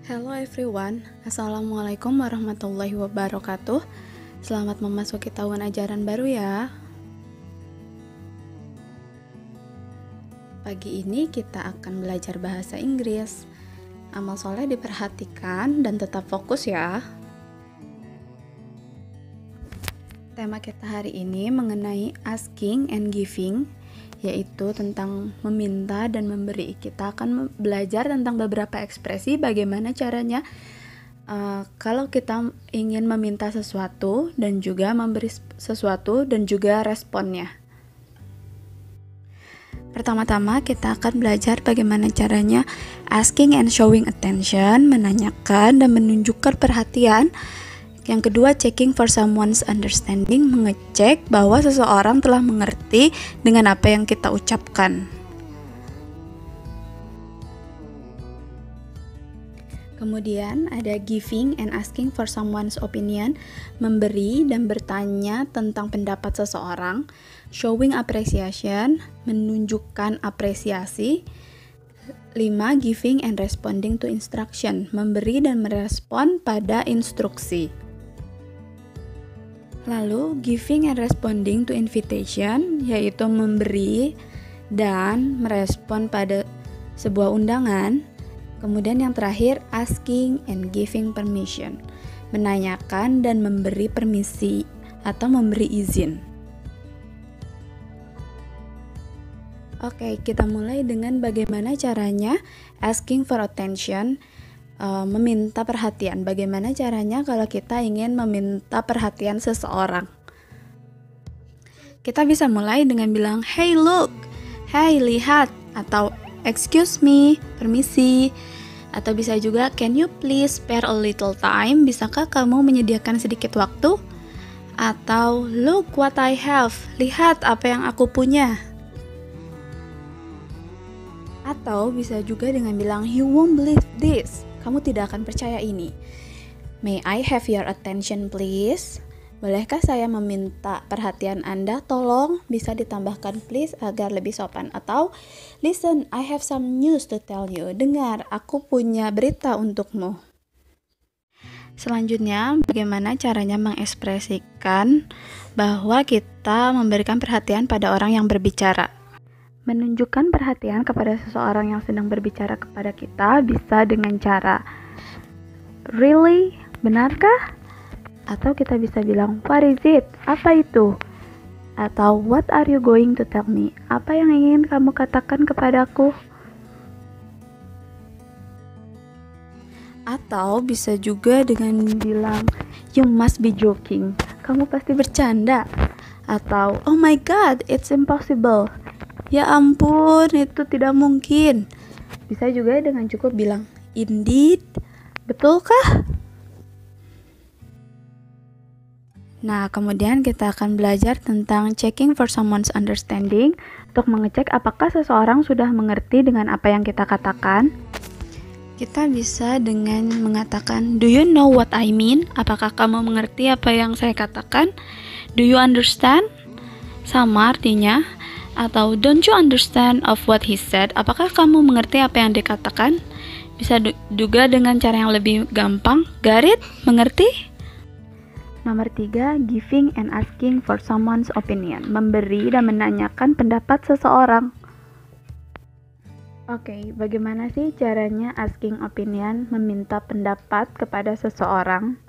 Hello everyone, Assalamualaikum warahmatullahi wabarakatuh. Selamat memasuki tahun ajaran baru ya. Pagi ini kita akan belajar bahasa Inggris. Amal soleh diperhatikan dan tetap fokus ya. Tema kita hari ini mengenai asking and giving, yaitu tentang meminta dan memberi. Kita akan belajar tentang beberapa ekspresi bagaimana caranya kalau kita ingin meminta sesuatu dan juga memberi sesuatu dan juga responnya. Pertama-tama kita akan belajar bagaimana caranya asking and showing attention, menanyakan dan menunjukkan perhatian. Yang kedua, checking for someone's understanding, mengecek bahwa seseorang telah mengerti dengan apa yang kita ucapkan. Kemudian ada giving and asking for someone's opinion, memberi dan bertanya tentang pendapat seseorang. Showing appreciation, menunjukkan apresiasi. 5. Giving and responding to instruction, memberi dan merespon pada instruksi. Lalu, giving and responding to invitation, yaitu memberi dan merespon pada sebuah undangan. Kemudian yang terakhir, asking and giving permission, menanyakan dan memberi permisi atau memberi izin. Oke, kita mulai dengan bagaimana caranya asking for attention, meminta perhatian. Bagaimana caranya kalau kita ingin meminta perhatian seseorang? Kita bisa mulai dengan bilang, "Hey look," "Hey lihat," atau "Excuse me," permisi. Atau bisa juga, "Can you please spare a little time?" Bisakah kamu menyediakan sedikit waktu? Atau "Look what I have," lihat apa yang aku punya. Atau bisa juga dengan bilang, "You won't believe this," kamu tidak akan percaya ini. "May I have your attention please?" Bolehkah saya meminta perhatian Anda? Tolong, bisa ditambahkan please agar lebih sopan. Atau "Listen, I have some news to tell you." Dengar, aku punya berita untukmu. Selanjutnya, bagaimana caranya mengekspresikan bahwa kita memberikan perhatian pada orang yang berbicara? Menunjukkan perhatian kepada seseorang yang sedang berbicara kepada kita bisa dengan cara "Really? Benarkah?" Atau kita bisa bilang "What is it? Apa itu?" Atau "What are you going to tell me?" Apa yang ingin kamu katakan kepadaku? Atau bisa juga dengan bilang "You must be joking." Kamu pasti bercanda. Atau "Oh my god, it's impossible." Ya ampun, itu tidak mungkin. Bisa juga dengan cukup bilang "Indeed." Betulkah? Nah, kemudian kita akan belajar tentang checking for someone's understanding, untuk mengecek apakah seseorang sudah mengerti dengan apa yang kita katakan. Kita bisa dengan mengatakan, "Do you know what I mean?" Apakah kamu mengerti apa yang saya katakan? "Do you understand?" Sama artinya. Atau "Don't you understand of what he said?" Apakah kamu mengerti apa yang dikatakan? Bisa juga dengan cara yang lebih gampang, "Got it?" Mengerti? Nomor 3, giving and asking for someone's opinion, memberi dan menanyakan pendapat seseorang. Oke, bagaimana sih caranya asking opinion, meminta pendapat kepada seseorang?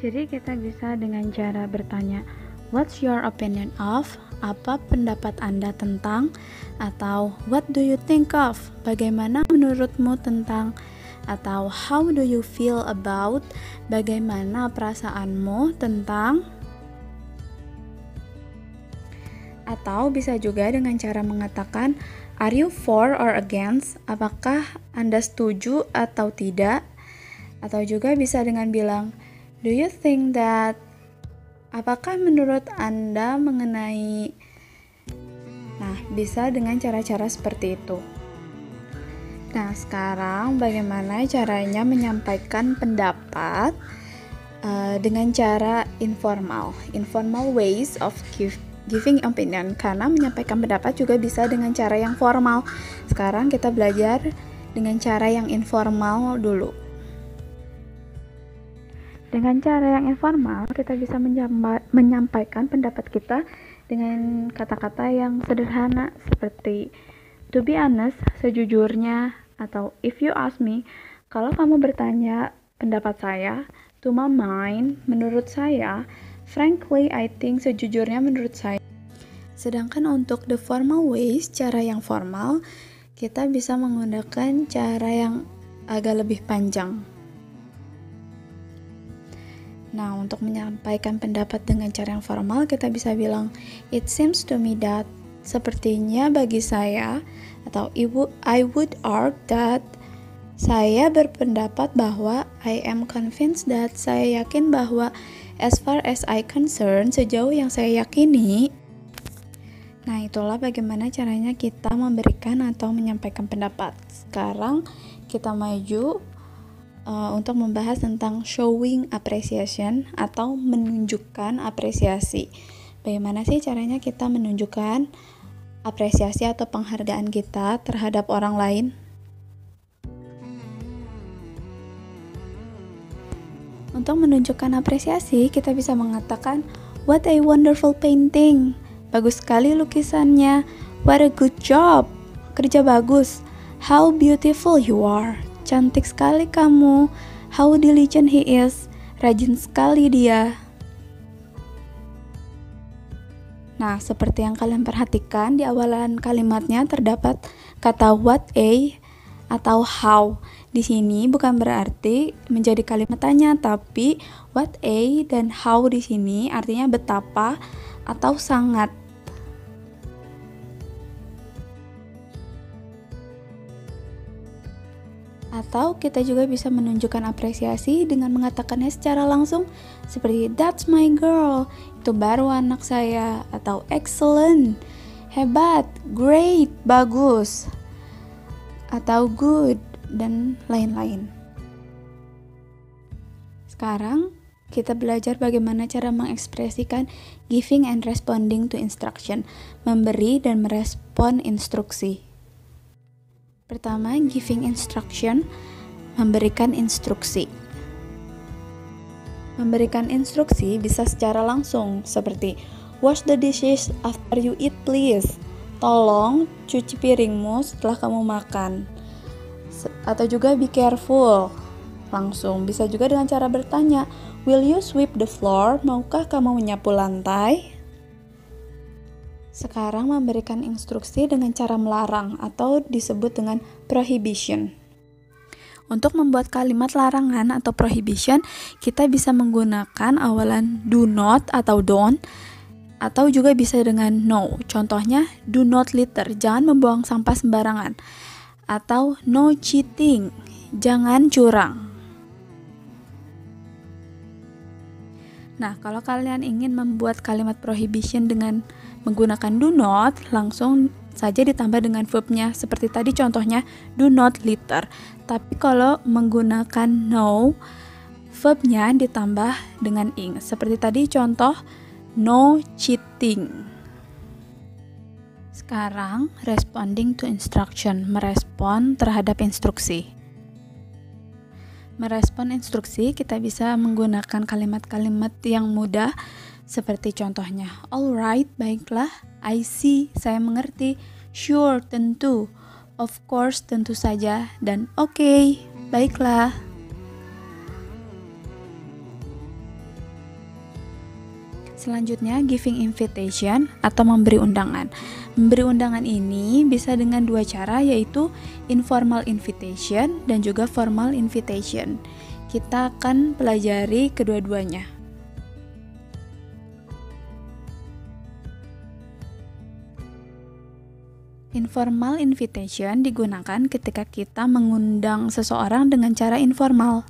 Jadi kita bisa dengan cara bertanya, "What's your opinion of?" Apa pendapat Anda tentang? Atau "What do you think of?" Bagaimana menurutmu tentang? Atau "How do you feel about?" Bagaimana perasaanmu tentang? Atau bisa juga dengan cara mengatakan, "Are you for or against?" Apakah Anda setuju atau tidak? Atau juga bisa dengan bilang, "Do you think that?" Apakah menurut Anda mengenai? Nah, bisa dengan cara-cara seperti itu. Nah, sekarang bagaimana caranya menyampaikan pendapat dengan cara informal ways of giving opinion, karena menyampaikan pendapat juga bisa dengan cara yang formal. Sekarang kita belajar dengan cara yang informal dulu. Dengan cara yang informal, kita bisa menyampaikan pendapat kita dengan kata-kata yang sederhana seperti to be honest, sejujurnya, atau if you ask me. Kalau kamu bertanya pendapat saya, to my mind, menurut saya, frankly, I think, sejujurnya menurut saya. Sedangkan untuk the formal ways, cara yang formal, kita bisa menggunakan cara yang agak lebih panjang. Nah, untuk menyampaikan pendapat dengan cara yang formal, kita bisa bilang, it seems to me that, sepertinya bagi saya, atau I would argue that, saya berpendapat bahwa, I am convinced that, saya yakin bahwa, as far as I concern, sejauh yang saya yakini. Nah, itulah bagaimana caranya kita memberikan atau menyampaikan pendapat. Sekarang kita maju untuk membahas tentang showing appreciation atau menunjukkan apresiasi. Bagaimana sih caranya kita menunjukkan apresiasi atau penghargaan kita terhadap orang lain? Untuk menunjukkan apresiasi, kita bisa mengatakan, what a wonderful painting. Bagus sekali lukisannya. What a good job. Kerja bagus. How beautiful you are. Cantik sekali kamu. How diligent he is. Rajin sekali dia. Nah, seperti yang kalian perhatikan, di awalan kalimatnya terdapat kata what a atau how. Di sini bukan berarti menjadi kalimat tanya, tapi what a dan how di sini artinya betapa atau sangat. Atau kita juga bisa menunjukkan apresiasi dengan mengatakannya secara langsung seperti that's my girl, itu baru anak saya, atau excellent, hebat, great, bagus, atau good, dan lain-lain. Sekarang kita belajar bagaimana cara mengekspresikan giving and responding to instruction, memberi dan merespon instruksi. Pertama, giving instruction, memberikan instruksi. Memberikan instruksi bisa secara langsung, seperti wash the dishes after you eat please. Tolong cuci piringmu setelah kamu makan. Atau juga be careful. Langsung, bisa juga dengan cara bertanya, will you sweep the floor? Maukah kamu menyapu lantai? Sekarang memberikan instruksi dengan cara melarang atau disebut dengan prohibition. Untuk membuat kalimat larangan atau prohibition, kita bisa menggunakan awalan do not atau don't, atau juga bisa dengan no. Contohnya, do not litter, jangan membuang sampah sembarangan. Atau no cheating, jangan curang. Nah, kalau kalian ingin membuat kalimat prohibition dengan menggunakan do not, langsung saja ditambah dengan verbnya. Seperti tadi contohnya, do not litter. Tapi kalau menggunakan no, verbnya ditambah dengan ing. Seperti tadi contoh, no cheating. Sekarang, responding to instruction, merespon terhadap instruksi. Merespon instruksi, kita bisa menggunakan kalimat-kalimat yang mudah, seperti contohnya, alright, baiklah, I see, saya mengerti, sure, tentu, of course, tentu saja, dan okay, baiklah. Selanjutnya, giving invitation atau memberi undangan. Memberi undangan ini bisa dengan dua cara, yaitu informal invitation dan juga formal invitation. Kita akan pelajari kedua-duanya. Informal invitation digunakan ketika kita mengundang seseorang dengan cara informal.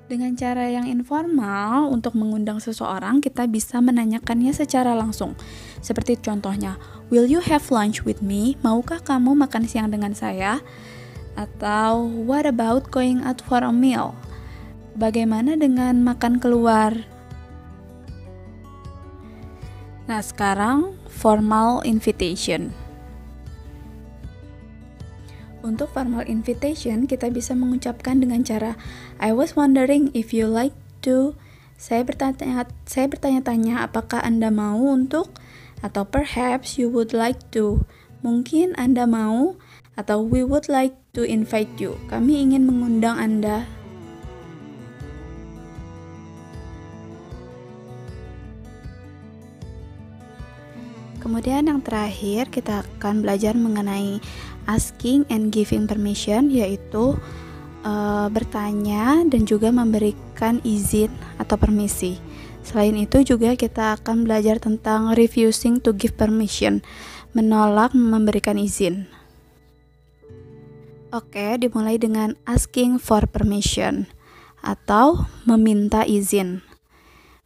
Dengan cara yang informal, untuk mengundang seseorang, kita bisa menanyakannya secara langsung. Seperti contohnya, will you have lunch with me? Maukah kamu makan siang dengan saya? Atau, what about going out for a meal? Bagaimana dengan makan keluar? Nah, sekarang formal invitation. Untuk formal invitation, kita bisa mengucapkan dengan cara I was wondering if you like to. Saya bertanya-tanya apakah Anda mau untuk, atau perhaps you would like to. Mungkin Anda mau, atau we would like to invite you. Kami ingin mengundang Anda. Kemudian yang terakhir, kita akan belajar mengenai asking and giving permission, yaitu bertanya dan juga memberikan izin atau permisi. Selain itu juga kita akan belajar tentang refusing to give permission, menolak memberikan izin. Oke, dimulai dengan asking for permission atau meminta izin.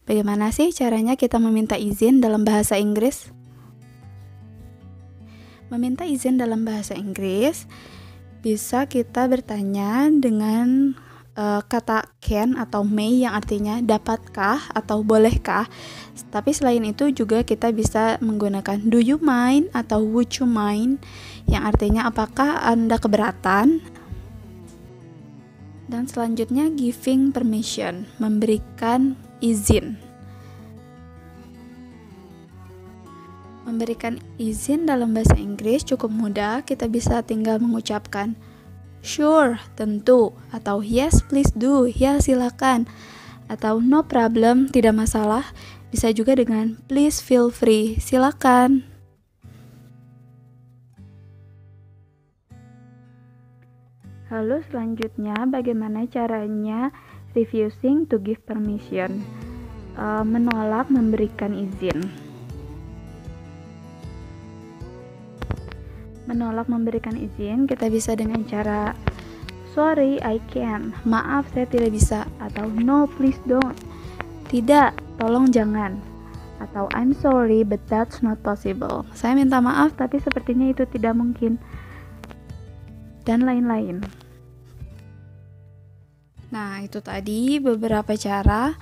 Bagaimana sih caranya kita meminta izin dalam bahasa Inggris? Meminta izin dalam bahasa Inggris bisa kita bertanya dengan kata can atau may yang artinya dapatkah atau bolehkah. Tapi selain itu juga kita bisa menggunakan do you mind atau would you mind yang artinya apakah Anda keberatan. Dan selanjutnya giving permission, memberikan izin. Memberikan izin dalam bahasa Inggris cukup mudah, kita bisa tinggal mengucapkan sure, tentu, atau yes, please do, ya silakan, atau no problem, tidak masalah. Bisa juga dengan please feel free, silakan. Lalu selanjutnya bagaimana caranya refusing to give permission, menolak memberikan izin. Menolak memberikan izin kita bisa dengan cara sorry I can't, maaf saya tidak bisa, atau no please don't, tidak, tolong jangan, atau I'm sorry but that's not possible, saya minta maaf tapi sepertinya itu tidak mungkin, dan lain-lain. Nah, itu tadi beberapa cara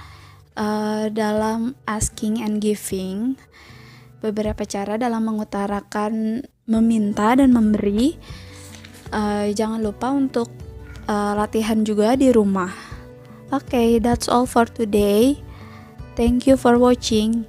dalam asking and giving, beberapa cara dalam mengutarakan meminta dan memberi. Jangan lupa untuk latihan juga di rumah. Okay, that's all for today. Thank you for watching.